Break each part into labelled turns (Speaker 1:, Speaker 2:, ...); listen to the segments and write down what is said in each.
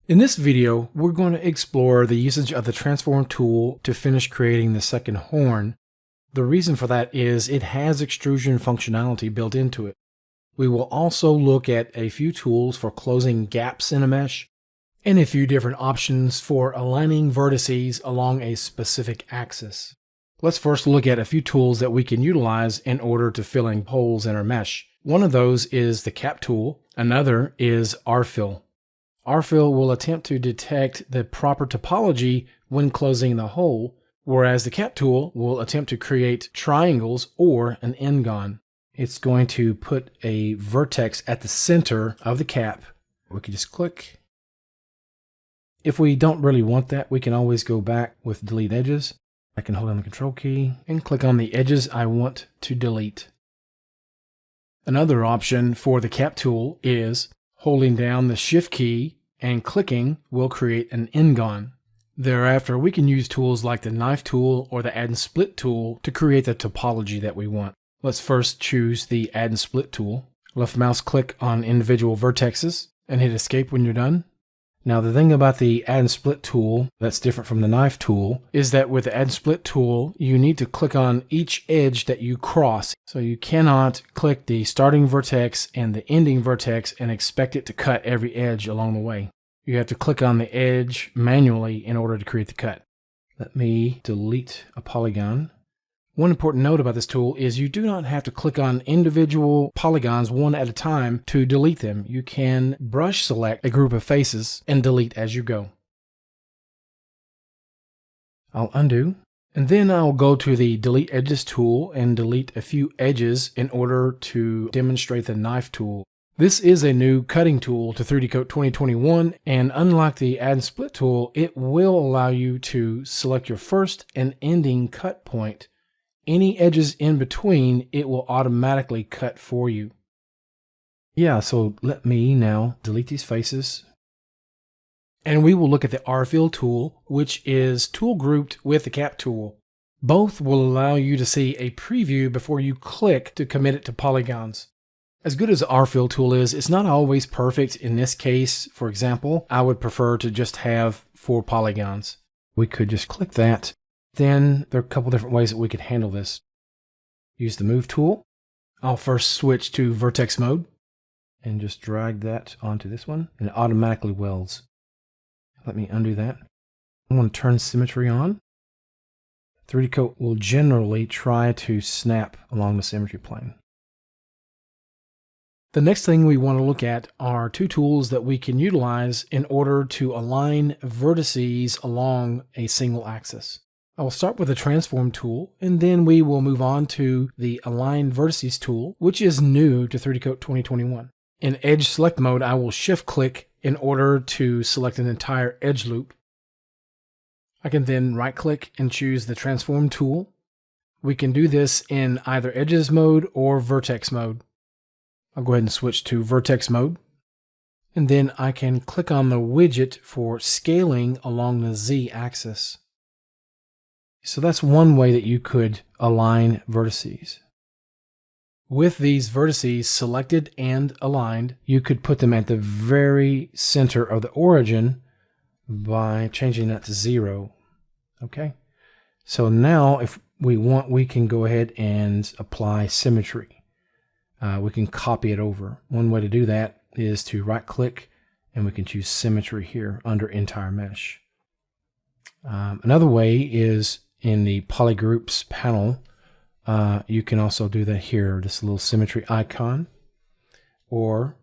Speaker 1: In this video, we're going to explore the usage of the transform tool to finish creating the second horn. The reason for that is it has extrusion functionality built into it. We will also look at a few tools for closing gaps in a mesh and a few different options for aligning vertices along a specific axis. Let's first look at a few tools that we can utilize in order to fill in holes in our mesh. One of those is the cap tool. Another is R-fill. R-fill will attempt to detect the proper topology when closing the hole, whereas the cap tool will attempt to create triangles or an n-gon. It's going to put a vertex at the center of the cap. We can just click. If we don't really want that, we can always go back with delete edges. I can hold down the control key and click on the edges I want to delete. Another option for the cap tool is holding down the shift key and clicking will create an n-gon. Thereafter, we can use tools like the knife tool or the add and split tool to create the topology that we want. Let's first choose the add and split tool. Left mouse click on individual vertexes and hit escape when you're done. Now the thing about the add and split tool that's different from the knife tool is that with the add and split tool, you need to click on each edge that you cross. So you cannot click the starting vertex and the ending vertex and expect it to cut every edge along the way. You have to click on the edge manually in order to create the cut. Let me delete a polygon. One important note about this tool is you do not have to click on individual polygons one at a time to delete them. You can brush select a group of faces and delete as you go. I'll undo, and then I'll go to the delete edges tool and delete a few edges in order to demonstrate the knife tool. This is a new cutting tool to 3D Coat 2021, and unlike the add and split tool, it will allow you to select your first and ending cut point. Any edges in between, it will automatically cut for you. Yeah, so let me now delete these faces. And we will look at the R-fill tool, which is tool grouped with the cap tool. Both will allow you to see a preview before you click to commit it to polygons. As good as the R-fill tool is, it's not always perfect. In this case, for example, I would prefer to just have 4 polygons. We could just click that. Then there are a couple different ways that we could handle this. Use the move tool. I'll first switch to vertex mode and just drag that onto this one, and it automatically welds. Let me undo that. I want to turn symmetry on. 3D Coat will generally try to snap along the symmetry plane. The next thing we want to look at are 2 tools that we can utilize in order to align vertices along a single axis. I will start with the transform tool, and then we will move on to the align vertices tool, which is new to 3D Coat 2021. In edge select mode, I will shift click in order to select an entire edge loop. I can then right click and choose the transform tool. We can do this in either edges mode or vertex mode. I'll go ahead and switch to vertex mode. And then I can click on the widget for scaling along the Z axis. So that's one way that you could align vertices. With these vertices selected and aligned, you could put them at the very center of the origin by changing that to 0. Okay. So now if we want, we can go ahead and apply symmetry. We can copy it over. One way to do that is to right click and we can choose symmetry here under entire mesh. Another way is in the polygroups panel, you can also do that here, this little symmetry icon, or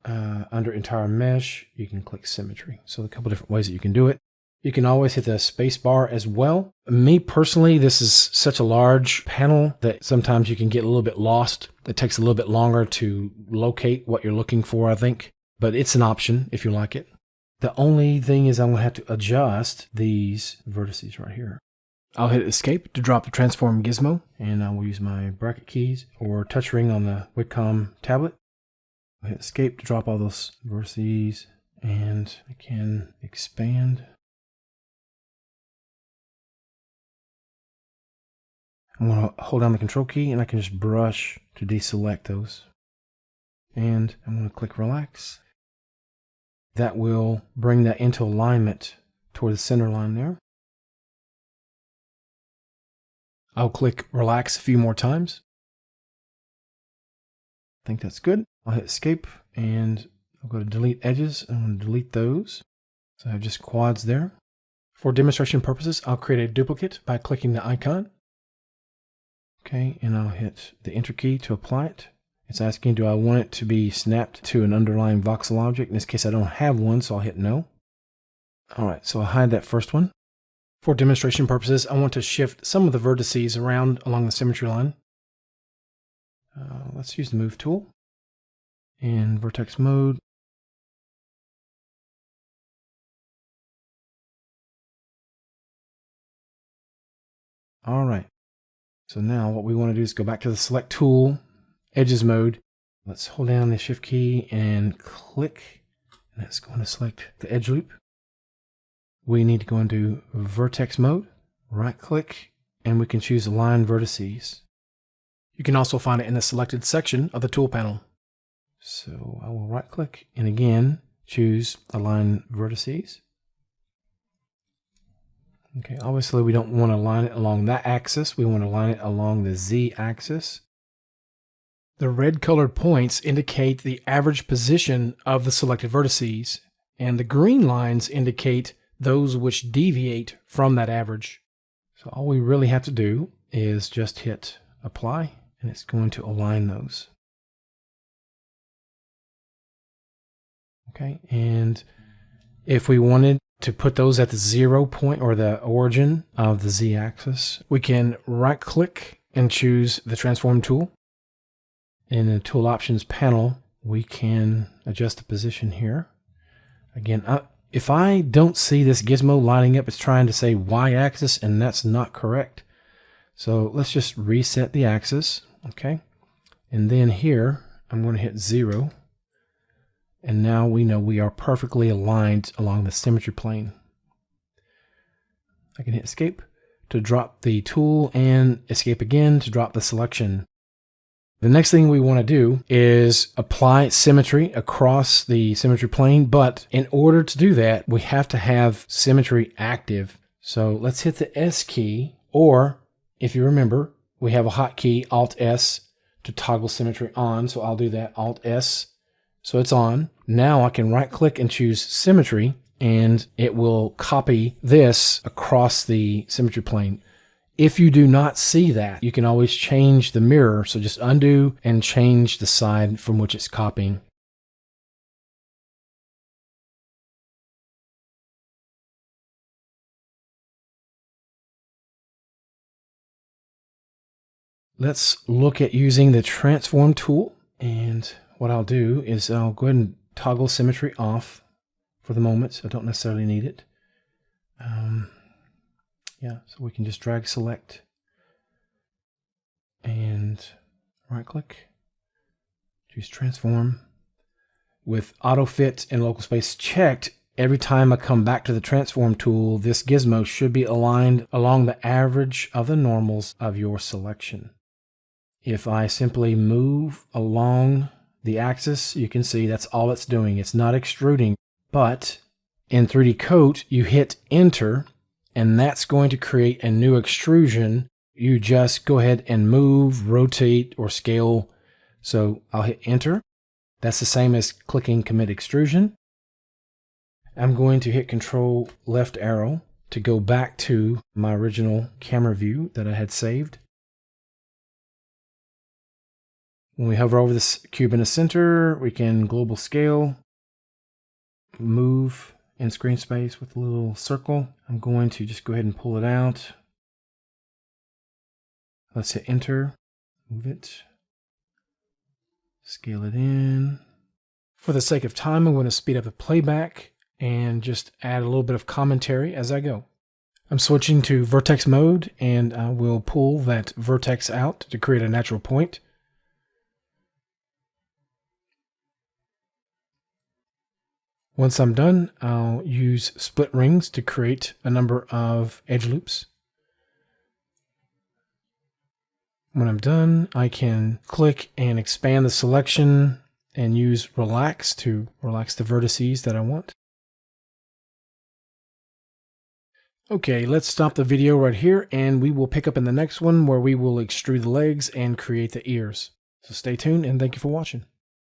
Speaker 1: under entire mesh, you can click symmetry. So a couple different ways that you can do it. You can always hit the space bar as well. Me personally, this is such a large panel that sometimes you can get a little bit lost. It takes a little bit longer to locate what you're looking for, I think, but it's an option if you like it. The only thing is I'm going to have to adjust these vertices right here. I'll hit escape to drop the transform gizmo, and I will use my bracket keys or touch ring on the Wacom tablet. I'll hit escape to drop all those vertices, and I can expand. I'm going to hold down the control key and I can just brush to deselect those. And I'm going to click relax. That will bring that into alignment toward the center line there. I'll click relax a few more times. I think that's good. I'll hit escape and I'll go to delete edges. I'm going to delete those. So I have just quads there. For demonstration purposes, I'll create a duplicate by clicking the icon. Okay, and I'll hit the enter key to apply it. It's asking, do I want it to be snapped to an underlying voxel object? In this case, I don't have one, so I'll hit no. All right, so I'll hide that first one. For demonstration purposes, I want to shift some of the vertices around along the symmetry line. Let's use the move tool. In vertex mode, all right. So now what we want to do is go back to the select tool, edges mode. Let's hold down the shift key and click. And that's going to select the edge loop. We need to go into vertex mode, right click, and we can choose align vertices. You can also find it in the selected section of the tool panel. So I will right click and again choose align vertices. Okay, obviously we don't want to align it along that axis. We want to align it along the Z axis. The red colored points indicate the average position of the selected vertices, and the green lines indicate those which deviate from that average. So all we really have to do is just hit apply, and it's going to align those. Okay, and if we wanted to put those at the 0 point or the origin of the Z-axis, we can right-click and choose the transform tool. In the tool options panel, we can adjust the position here. Again, if I don't see this gizmo lining up, it's trying to say Y-axis, and that's not correct. So let's just reset the axis, okay? And then here, I'm going to hit 0. And now we know we are perfectly aligned along the symmetry plane. I can hit escape to drop the tool and escape again to drop the selection. The next thing we want to do is apply symmetry across the symmetry plane, but in order to do that, we have to have symmetry active. So let's hit the S key, or if you remember, we have a hotkey, Alt-S, to toggle symmetry on. So I'll do that, Alt-S. So it's on. Now I can right click and choose symmetry, and it will copy this across the symmetry plane. If you do not see that, you can always change the mirror. So just undo and change the side from which it's copying. Let's look at using the transform tool, and what I'll do is I'll go ahead and toggle symmetry off for the moment, so I don't necessarily need it. Yeah, so we can just drag select and right click, choose transform. With auto fit and local space checked, every time I come back to the transform tool, this gizmo should be aligned along the average of the normals of your selection. If I simply move along the axis, you can see that's all it's doing. It's not extruding, but in 3D Coat, you hit enter, and that's going to create a new extrusion. You just go ahead and move, rotate, or scale. So I'll hit enter. That's the same as clicking commit extrusion. I'm going to hit Control left arrow to go back to my original camera view that I had saved. When we hover over this cube in the center, we can global scale, move in screen space with a little circle. I'm going to just go ahead and pull it out. Let's hit enter, move it, scale it in. For the sake of time, I'm going to speed up the playback and just add a little bit of commentary as I go. I'm switching to vertex mode, and I will pull that vertex out to create a natural point. Once I'm done, I'll use split rings to create a number of edge loops. When I'm done, I can click and expand the selection and use relax to relax the vertices that I want. Okay, let's stop the video right here, and we will pick up in the next one where we will extrude the legs and create the ears. So stay tuned, and thank you for watching.